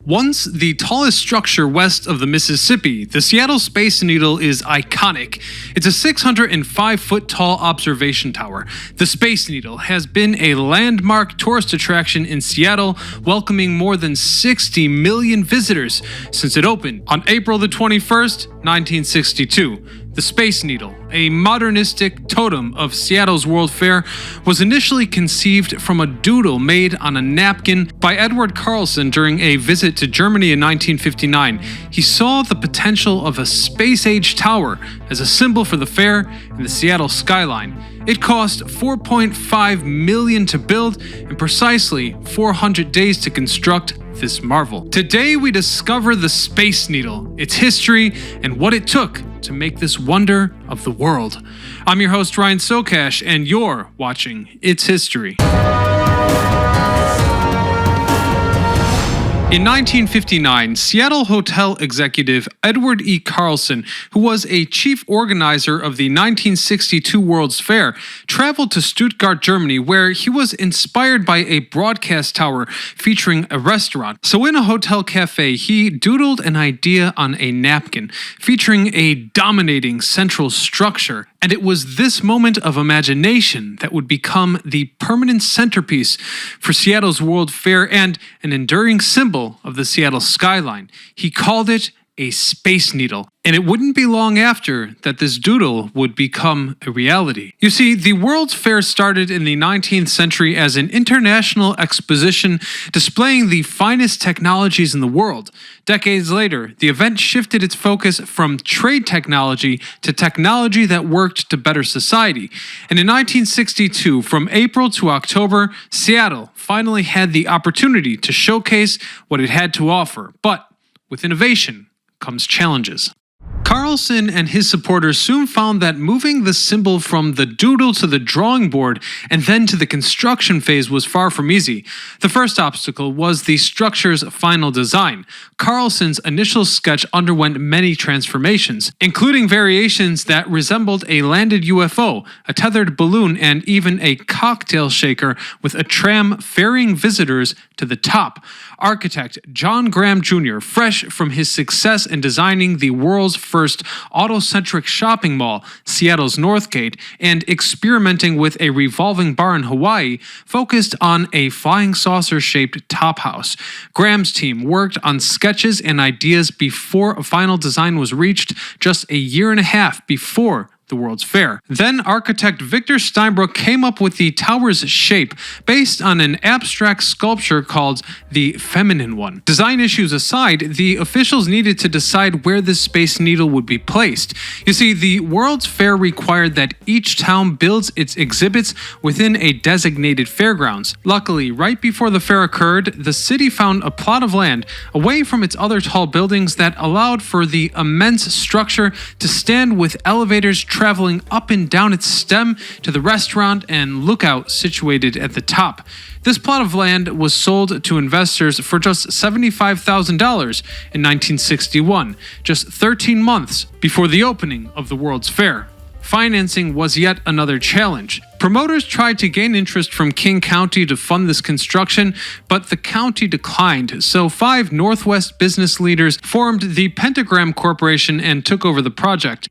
Once the tallest structure west of the Mississippi, the Seattle Space Needle is iconic. It's a 605-foot tall observation tower. The Space Needle has been a landmark tourist attraction in Seattle, welcoming more than 60 million visitors since it opened on April the 21st, 1962. The Space Needle, a modernistic totem of Seattle's World Fair, was initially conceived from a doodle made on a napkin by Edward Carlson during a visit to Germany in 1959. He saw the potential of a space-age tower as a symbol for the fair and the Seattle skyline. It cost $4.5 million to build and precisely 400 days to construct this marvel. Today we discover the Space Needle, its history, and what it took to make this wonder of the world. I'm your host Ryan Socash, and you're watching It's History. In 1959, Seattle hotel executive Edward E. Carlson, who was a chief organizer of the 1962 World's Fair, traveled to Stuttgart, Germany, where he was inspired by a broadcast tower featuring a restaurant. So in a hotel cafe, he doodled an idea on a napkin, featuring a dominating central structure. And it was this moment of imagination that would become the permanent centerpiece for Seattle's World Fair and an enduring symbol of the Seattle skyline. He called it a Space Needle, and it wouldn't be long after that this doodle would become a reality. You see, the World's Fair started in the 19th century as an international exposition displaying the finest technologies in the world. Decades later, the event shifted its focus from trade technology to technology that worked to better society. And in 1962, from April to October, Seattle finally had the opportunity to showcase what it had to offer. But with innovation comes challenges. Carlson and his supporters soon found that moving the symbol from the doodle to the drawing board and then to the construction phase was far from easy. The first obstacle was the structure's final design. Carlson's initial sketch underwent many transformations, including variations that resembled a landed UFO, a tethered balloon, and even a cocktail shaker with a tram ferrying visitors to the top. Architect John Graham Jr., fresh from his success in designing the world's first auto-centric shopping mall, Seattle's Northgate, and experimenting with a revolving bar in Hawaii, focused on a flying saucer-shaped top house. Graham's team worked on sketches and ideas before a final design was reached just a year and a half before the World's Fair. Then architect Victor Steinbrook came up with the tower's shape based on an abstract sculpture called the Feminine One. Design issues aside, the officials needed to decide where the Space Needle would be placed. You see, the World's Fair required that each town builds its exhibits within a designated fairgrounds. Luckily, right before the fair occurred, the city found a plot of land away from its other tall buildings that allowed for the immense structure to stand with elevators traveling up and down its stem to the restaurant and lookout situated at the top. This plot of land was sold to investors for just $75,000 in 1961, just 13 months before the opening of the World's Fair. Financing was yet another challenge. Promoters tried to gain interest from King County to fund this construction, but the county declined, so 5 Northwest business leaders formed the Pentagram Corporation and took over the project.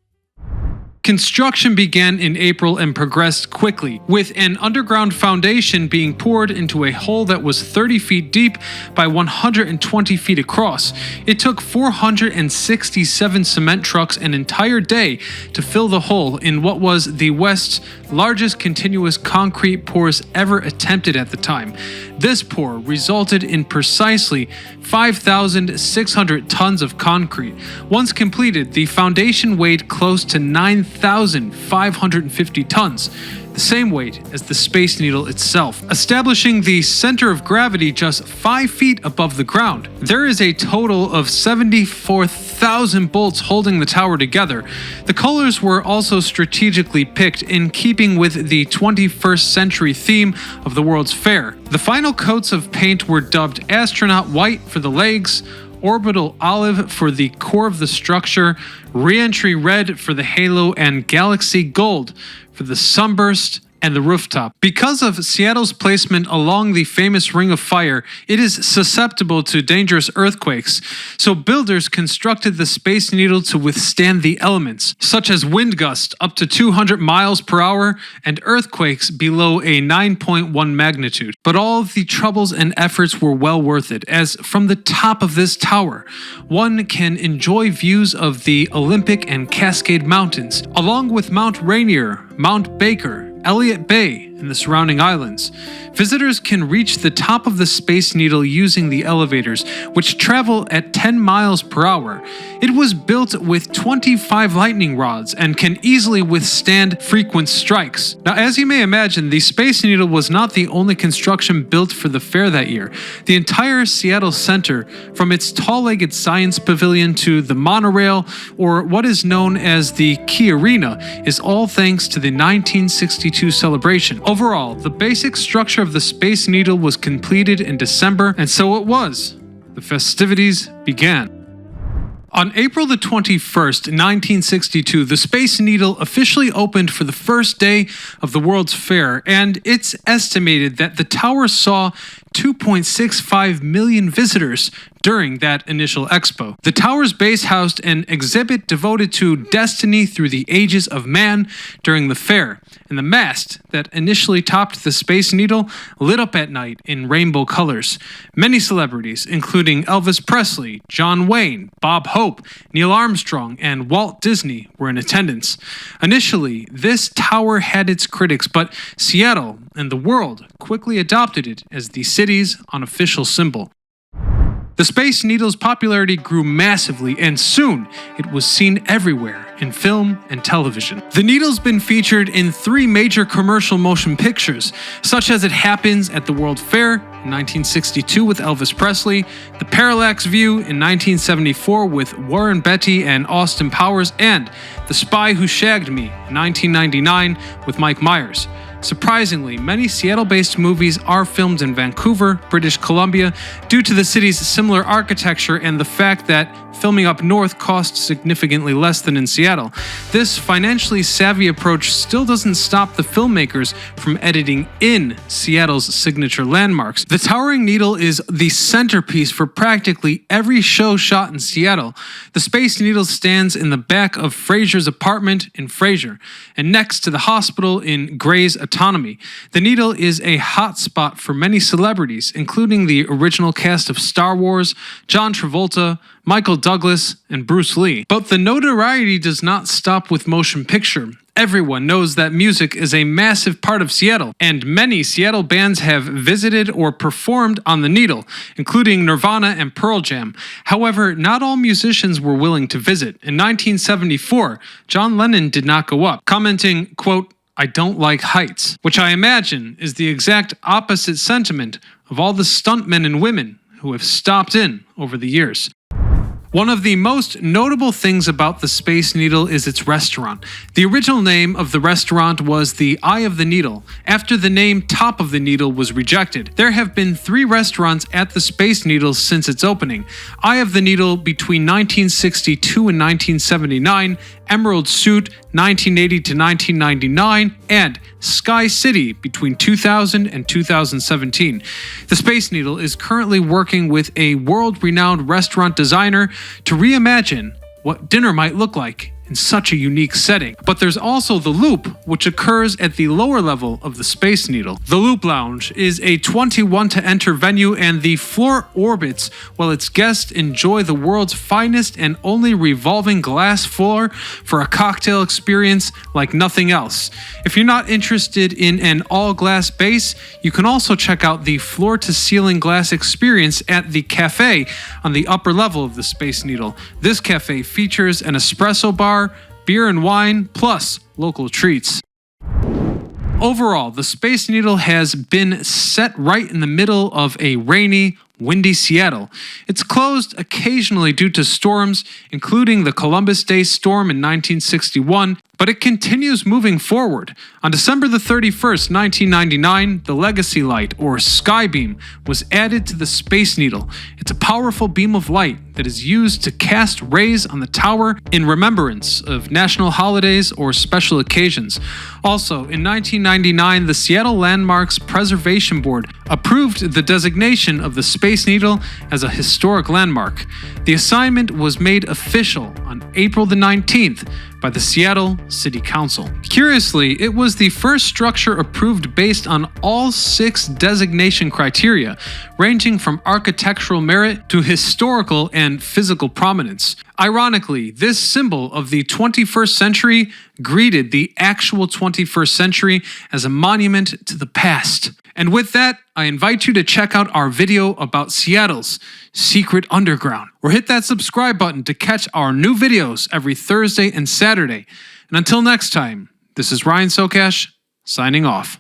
Construction began in April and progressed quickly, with an underground foundation being poured into a hole that was 30 feet deep by 120 feet across. It took 467 cement trucks an entire day to fill the hole in what was the West's largest continuous concrete pours ever attempted at the time. This pour resulted in precisely 5,600 tons of concrete. Once completed, the foundation weighed close to 9,550 tons, the same weight as the Space Needle itself, establishing the center of gravity just 5 feet above the ground. There is a total of 74,000 bolts holding the tower together. The colors were also strategically picked in keeping with the 21st century theme of the World's Fair. The final coats of paint were dubbed Astronaut White for the legs, Orbital Olive for the core of the structure, Reentry Red for the halo, and Galaxy Gold for the sunburst and the rooftop. Because of Seattle's placement along the famous Ring of Fire, it is susceptible to dangerous earthquakes, so builders constructed the Space Needle to withstand the elements, such as wind gusts up to 200 miles per hour and earthquakes below a 9.1 magnitude. But all of the troubles and efforts were well worth it, as from the top of this tower, one can enjoy views of the Olympic and Cascade Mountains, along with Mount Rainier, Mount Baker, Elliott Bay, and the surrounding islands. Visitors can reach the top of the Space Needle using the elevators, which travel at 10 miles per hour. It was built with 25 lightning rods and can easily withstand frequent strikes. Now, as you may imagine, the Space Needle was not the only construction built for the fair that year. The entire Seattle Center, from its tall-legged science pavilion to the monorail, or what is known as the Key Arena, is all thanks to the 1962 celebration. Overall, the basic structure of the Space Needle was completed in December, and so it was. The festivities began. On April the 21st, 1962, the Space Needle officially opened for the first day of the World's Fair, and it's estimated that the tower saw 2.65 million visitors during that initial expo. The tower's base housed an exhibit devoted to destiny through the ages of man during the fair, and the mast that initially topped the Space Needle lit up at night in rainbow colors. Many celebrities, including Elvis Presley, John Wayne, Bob Hope, Neil Armstrong, and Walt Disney, were in attendance. Initially, this tower had its critics, but Seattle and the world quickly adopted it as the city's unofficial symbol. The Space Needle's popularity grew massively, and soon it was seen everywhere in film and television. The Needle's been featured in 3 major commercial motion pictures, such as It Happens at the World Fair in 1962 with Elvis Presley, The Parallax View in 1974 with Warren Beatty and Austin Powers, and The Spy Who Shagged Me in 1999 with Mike Myers. Surprisingly, many Seattle-based movies are filmed in Vancouver, British Columbia, due to the city's similar architecture and the fact that filming up north costs significantly less than in Seattle. This financially savvy approach still doesn't stop the filmmakers from editing in Seattle's signature landmarks. The Towering Needle is the centerpiece for practically every show shot in Seattle. The Space Needle stands in the back of Fraser's apartment in Fraser, and next to the hospital in Gray's Autonomy. The Needle is a hotspot for many celebrities, including the original cast of Star Wars, John Travolta, Michael Douglas, and Bruce Lee. But the notoriety does not stop with motion picture. Everyone knows that music is a massive part of Seattle, and many Seattle bands have visited or performed on the Needle, including Nirvana and Pearl Jam. However, not all musicians were willing to visit. In 1974, John Lennon did not go up, commenting, quote, "I don't like heights," which I imagine is the exact opposite sentiment of all the stuntmen and women who have stopped in over the years. One of the most notable things about the Space Needle is its restaurant. The original name of the restaurant was the Eye of the Needle, after the name Top of the Needle was rejected. There have been 3 restaurants at the Space Needle since its opening: Eye of the Needle between 1962 and 1979, Emerald Suit 1980 to 1999, and Sky City between 2000 and 2017. The Space Needle is currently working with a world-renowned restaurant designer to reimagine what dinner might look like in such a unique setting. But there's also the Loop, which occurs at the lower level of the Space Needle. The Loop Lounge is a 21 to enter venue, and the floor orbits while its guests enjoy the world's finest and only revolving glass floor for a cocktail experience like nothing else. If you're not interested in an all-glass base, you can also check out the floor-to-ceiling glass experience at the cafe on the upper level of the Space Needle. This cafe features an espresso bar, beer and wine, plus local treats. Overall, the Space Needle has been set right in the middle of a rainy, windy Seattle. It's closed occasionally due to storms, including the Columbus Day storm in 1961, but it continues moving forward. On December the 31st, 1999, the Legacy Light, or Skybeam, was added to the Space Needle. It's a powerful beam of light that is used to cast rays on the tower in remembrance of national holidays or special occasions. Also, in 1999, the Seattle Landmarks Preservation Board approved the designation of the Space Needle as a historic landmark. The assignment was made official on April the 19th by the Seattle City Council. Curiously, it was the first structure approved based on all 6 designation criteria, ranging from architectural merit to historical and physical prominence. Ironically, this symbol of the 21st century greeted the actual 21st century as a monument to the past. And with that, I invite you to check out our video about Seattle's secret underground, or hit that subscribe button to catch our new videos every Thursday and Saturday. And until next time, this is Ryan Socash, signing off.